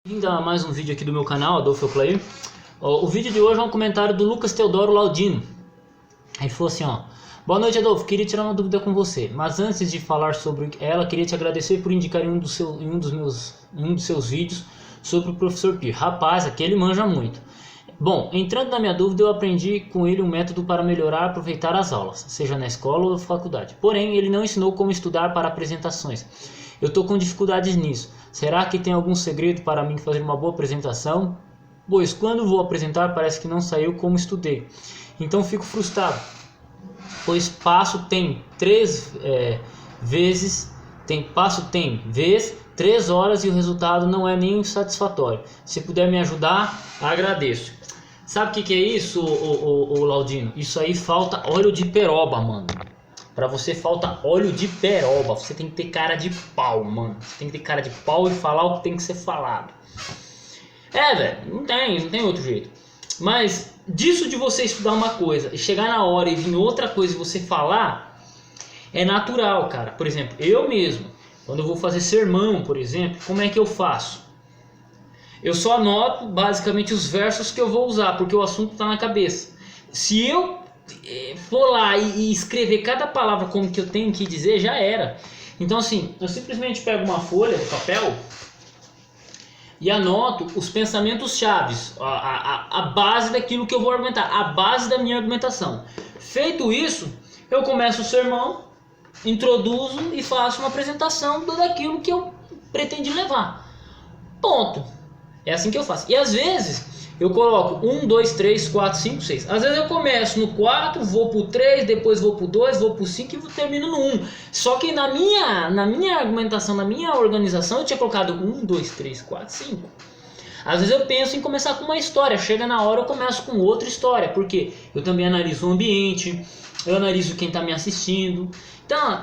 Bem-vindo a mais um vídeo aqui do meu canal, Adolfo Player. O vídeo de hoje é um comentário do Lucas Teodoro Laudino. Ele falou assim, ó: boa noite, Adolfo, queria tirar uma dúvida com você, mas antes de falar sobre ela, queria te agradecer por indicar em um dos seus vídeos sobre o professor Pio. Rapaz, aquele manja muito. Bom, entrando na minha dúvida, eu aprendi com ele um método para melhorar e aproveitar as aulas, seja na escola ou na faculdade. Porém, ele não ensinou como estudar para apresentações. Eu estou com dificuldades nisso. Será que tem algum segredo para mim fazer uma boa apresentação? Pois quando vou apresentar parece que não saiu como estudei. Então fico frustrado, pois passo tem 3 vezes 3 horas e o resultado não é nem satisfatório. Se puder me ajudar, agradeço. Sabe o que é isso, o Laudino? Isso aí falta óleo de peroba, mano. Pra você falta óleo de peroba. Você tem que ter cara de pau, mano. Você tem que ter cara de pau e falar o que tem que ser falado. Velho, não tem outro jeito. Mas disso de você estudar uma coisa e chegar na hora e vir outra coisa e você falar, é natural, cara. Por exemplo, eu mesmo, quando eu vou fazer sermão, por exemplo, como é que eu faço? Eu só anoto basicamente os versos que eu vou usar, porque o assunto tá na cabeça. Se eu for lá e escrever cada palavra como que eu tenho que dizer, já era. Então assim, eu simplesmente pego uma folha de papel e anoto os pensamentos chaves, a base daquilo que eu vou argumentar, a base da minha argumentação. Feito isso, eu começo o sermão, introduzo e faço uma apresentação daquilo que eu pretendi levar. Ponto. É assim que eu faço. E às vezes eu coloco 1, 2, 3, 4, 5, 6. Às vezes eu começo no 4, vou pro 3, depois vou pro 2, vou pro 5 e termino no 1. Só que na minha argumentação, na minha organização, eu tinha colocado 1, 2, 3, 4, 5. Às vezes eu penso em começar com uma história. Chega na hora eu começo com outra história. Porque eu também analiso o ambiente, eu analiso quem está me assistindo. Então,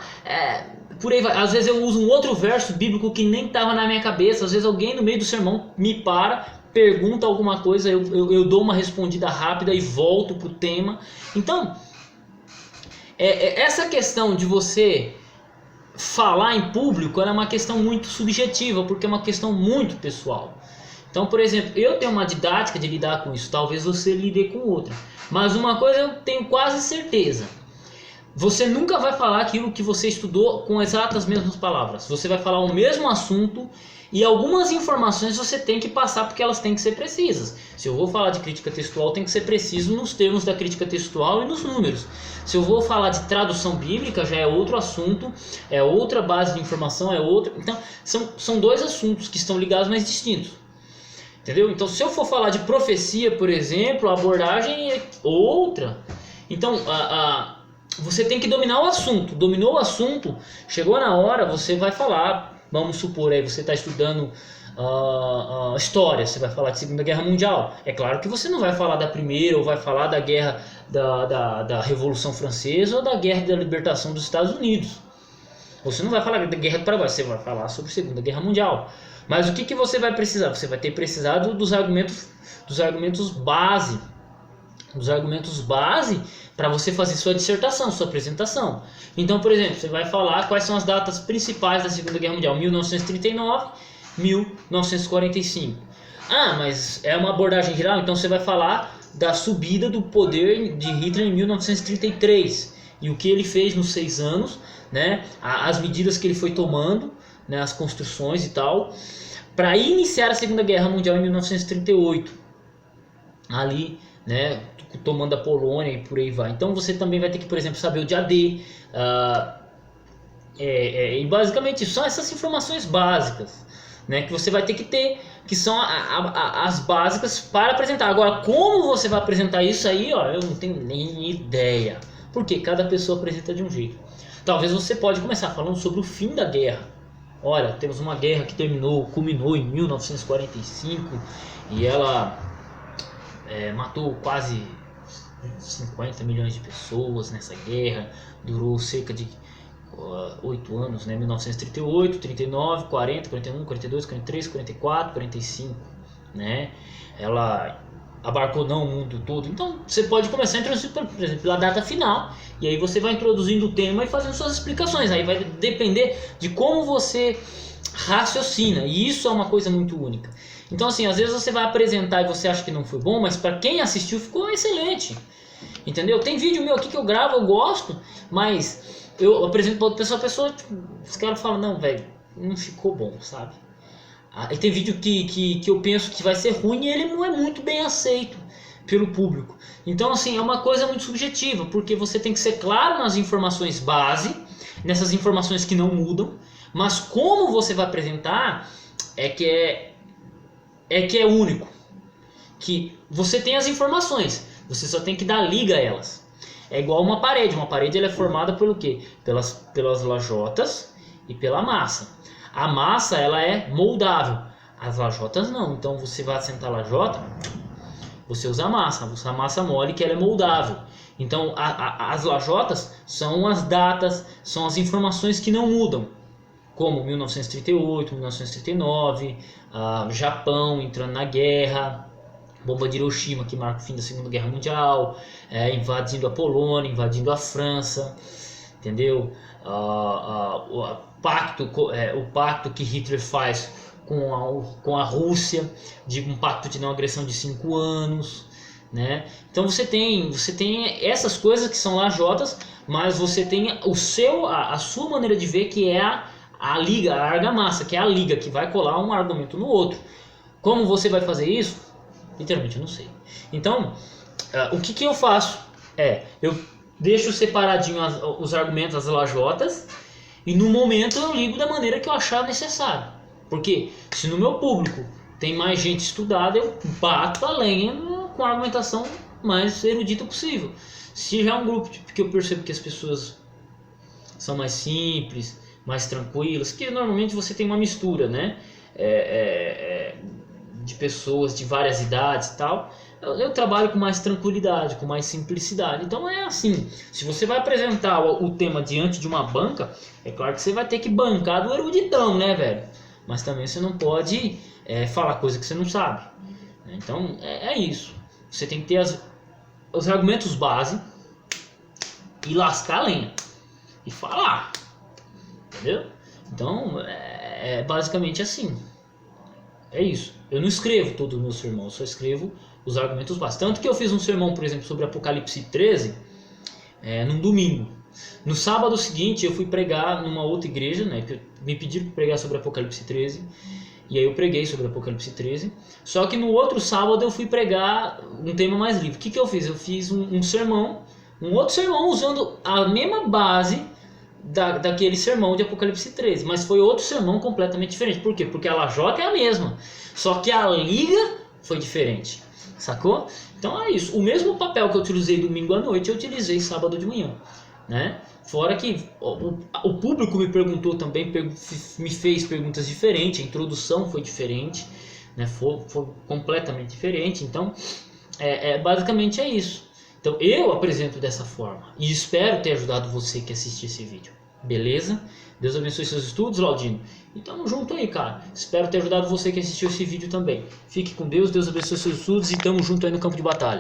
por aí vai. Às vezes eu uso um outro verso bíblico que nem estava na minha cabeça. Às vezes alguém no meio do sermão me pergunta alguma coisa, eu dou uma respondida rápida e volto pro tema. Então, essa questão de você falar em público é uma questão muito subjetiva, porque é uma questão muito pessoal. Então, por exemplo, eu tenho uma didática de lidar com isso, talvez você lide com outra. Mas uma coisa eu tenho quase certeza: você nunca vai falar aquilo que você estudou com exatas mesmas palavras. Você vai falar o mesmo assunto e algumas informações você tem que passar porque elas têm que ser precisas. Se eu vou falar de crítica textual, tem que ser preciso nos termos da crítica textual e nos números. Se eu vou falar de tradução bíblica, já é outro assunto, é outra base de informação, é outra. Então, são dois assuntos que estão ligados, mas distintos. Entendeu? Então, se eu for falar de profecia, por exemplo, a abordagem é outra. Então, você tem que dominar o assunto. Dominou o assunto, chegou na hora, você vai falar. Vamos supor, aí você está estudando história, você vai falar de Segunda Guerra Mundial. É claro que você não vai falar da Primeira, ou vai falar da guerra da Revolução Francesa, ou da guerra da libertação dos Estados Unidos. Você não vai falar da Guerra do Paraguai, você vai falar sobre a Segunda Guerra Mundial. Mas o que você vai precisar? Você vai ter precisado dos argumentos base. Os argumentos base para você fazer sua dissertação, sua apresentação. Então, por exemplo, você vai falar quais são as datas principais da Segunda Guerra Mundial: 1939, 1945. Mas é uma abordagem geral, então você vai falar da subida do poder de Hitler em 1933 e o que ele fez nos 6 anos, né? As medidas que ele foi tomando, né? As construções e tal, para iniciar a Segunda Guerra Mundial em 1938, ali, né, tomando a Polônia e por aí vai. Então você também vai ter que, por exemplo, saber o dia D. E basicamente são essas informações básicas, né, que você vai ter que ter, que são as básicas para apresentar. Agora, como você vai apresentar isso aí, eu não tenho nem ideia, porque cada pessoa apresenta de um jeito. Talvez você pode começar falando sobre o fim da guerra. Olha, temos uma guerra que culminou em 1945 e ela matou quase 50 milhões de pessoas nessa guerra. Durou cerca de 8 anos, né? 1938, 39, 40, 41, 42, 43, 44, 45, né? Ela abarcou não o mundo todo. Então você pode começar a introduzir, por exemplo, pela data final, e aí você vai introduzindo o tema e fazendo suas explicações. Aí vai depender de como você raciocina, e isso é uma coisa muito única. Então assim, às vezes você vai apresentar e você acha que não foi bom, mas para quem assistiu ficou excelente. Entendeu? Tem vídeo meu aqui que eu gravo, eu gosto, mas eu apresento para outra pessoa, a pessoa, tipo, os caras falam, não, velho, não ficou bom, sabe? E tem vídeo que eu penso que vai ser ruim e ele não é muito bem aceito pelo público. Então assim, é uma coisa muito subjetiva, porque você tem que ser claro nas informações base, nessas informações que não mudam, mas como você vai apresentar é que é único. Que você tem as informações, você só tem que dar liga a elas. É igual uma parede ela é formada pelo quê? Pelas lajotas e pela massa. A massa ela é moldável, as lajotas não. Então você vai assentar a lajota, você usa a massa mole que ela é moldável. Então as lajotas são as datas, são as informações que não mudam, como 1938, 1939, Japão entrando na guerra, bomba de Hiroshima que marca o fim da Segunda Guerra Mundial, invadindo a Polônia, invadindo a França, entendeu? O pacto que Hitler faz com a Rússia, de um pacto de não agressão de 5 anos, né? Então você tem essas coisas que são lajotas, mas você tem a sua maneira de ver, que é a liga, a argamassa, que é a liga que vai colar um argumento no outro. Como você vai fazer isso? Literalmente eu não sei. Então, o que eu faço? Eu deixo separadinho os argumentos, as lajotas, e no momento eu ligo da maneira que eu achar necessário. Porque se no meu público tem mais gente estudada, eu bato a lenha com a argumentação mais erudita possível. Se já é um grupo que eu percebo que as pessoas são mais simples, mais tranquilas, que normalmente você tem uma mistura, né? De pessoas de várias idades e tal, eu trabalho com mais tranquilidade, com mais simplicidade. Então é assim, se você vai apresentar o tema diante de uma banca, é claro que você vai ter que bancar do eruditão, né, velho? Mas também você não pode falar coisa que você não sabe. Então é isso. Você tem que ter os argumentos base e lascar a lenha e falar, entendeu? Então é basicamente assim. É isso. Eu não escrevo todo o meu sermão, eu só escrevo os argumentos básicos. Tanto que eu fiz um sermão, por exemplo, sobre Apocalipse 13, num domingo. No sábado seguinte eu fui pregar numa outra igreja, né, que me pediram para pregar sobre Apocalipse 13, e aí eu preguei sobre Apocalipse 13. Só que no outro sábado eu fui pregar um tema mais livre. O que eu fiz? Eu fiz um outro sermão usando a mesma base daquele sermão de Apocalipse 13, mas foi outro sermão completamente diferente. Por quê? Porque a lajota é a mesma, só que a liga foi diferente, sacou? Então é isso. O mesmo papel que eu utilizei domingo à noite, eu utilizei sábado de manhã, né? Fora que o público me perguntou também, me fez perguntas diferentes, a introdução foi diferente, né? Foi completamente diferente. Então basicamente é isso. Então eu apresento dessa forma e espero ter ajudado você que assistiu esse vídeo. Beleza? Deus abençoe seus estudos, Laudino. E tamo junto aí, cara. Espero ter ajudado você que assistiu esse vídeo também. Fique com Deus, Deus abençoe seus estudos e tamo junto aí no campo de batalha.